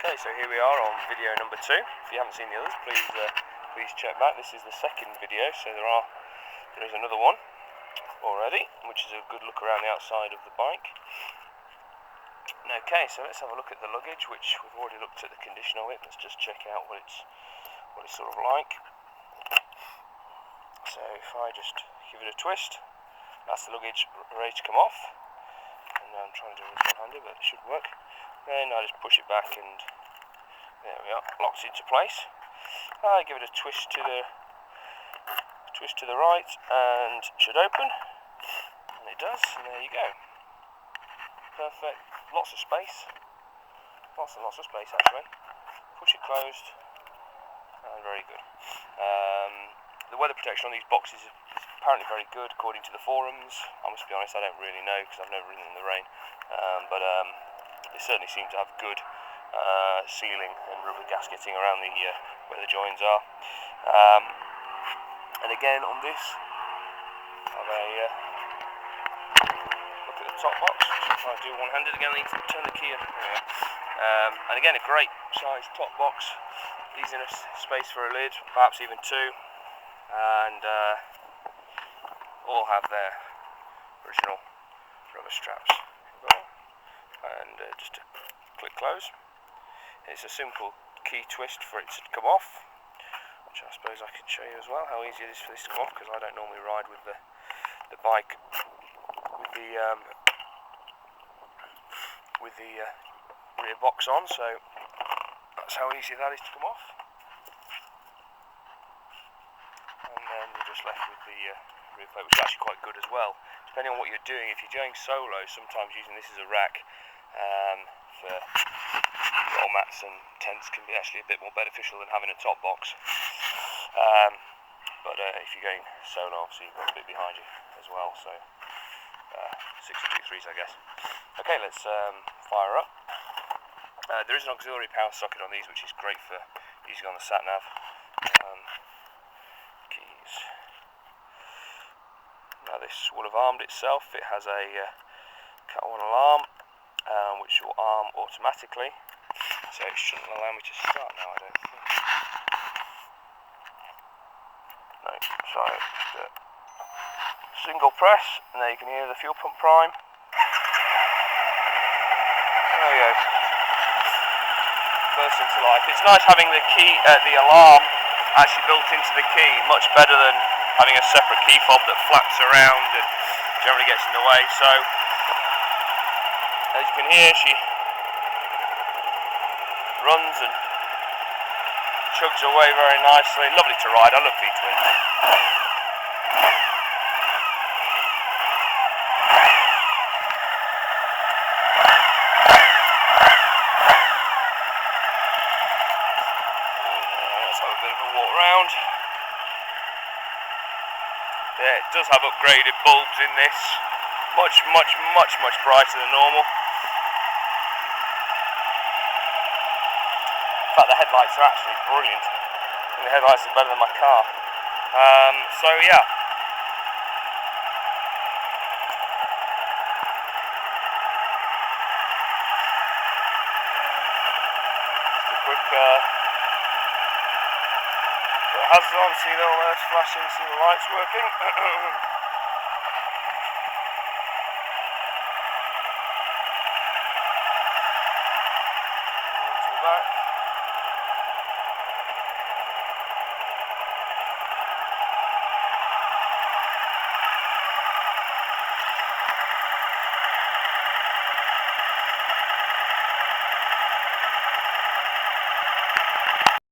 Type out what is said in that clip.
Okay, so here we are on video number 2. If you haven't seen the others, please check back. This is the second video, so there is another one already, which is a good look around the outside of the bike. Okay, so let's have a look at the luggage, which we've already looked at the condition of it. Let's just check out what it's sort of like. So if I just give it a twist, that's the luggage ready to come off. And I'm trying to do it one-handed, but it should work. Then I just push it back and there we are, locks into place. I give it a twist to the right and it should open. And it does, and there you go. Perfect, lots of space. Lots and lots of space actually. Push it closed and very good. The weather protection on these boxes is apparently very good according to the forums. I must be honest, I don't really know because I've never ridden in the rain. But they certainly seem to have good sealing and rubber gasketing around where the joins are. And again on this, have a look at the top box, which I'll try and do one-handed again. I need to turn the key in. And again, a great size top box. These in a space for a lid, perhaps even two, and all have their original rubber straps. And just to click close. It's a simple key twist for it to come off, which I suppose I can show you as well how easy it is for this to come off, because I don't normally ride with the bike with the rear box on, so that's how easy that is to come off. And then you're just left with the rear plate, which is actually quite good as well. Depending on what you're doing, if you're going solo, sometimes using this as a rack for roll mats and tents can be actually a bit more beneficial than having a top box. But if you're going solo, obviously you've got a bit behind you as well, so 623s I guess. Okay, let's fire up. There is an auxiliary power socket on these, which is great for using on the sat-nav. Keys. Now this will have armed itself. It has a Cat 1 alarm, which will arm automatically, so it shouldn't allow me to start now, I don't think. No, so just a single press, and there you can hear the fuel pump prime. There we go. Burst into life. It's nice having the key, the alarm actually built into the key, much better than having a separate key fob that flaps around and generally gets in the way. So as you can hear, she runs and chugs away very nicely. Lovely to ride. I love V-twins. Let's have a bit of a walk round. Yeah, it does have upgraded bulbs in this. Much brighter than normal. In fact, the headlights are actually brilliant. I think the headlights are better than my car. So yeah. Just a quick put the hazards on, see the alerts flashing, see the lights working. Back.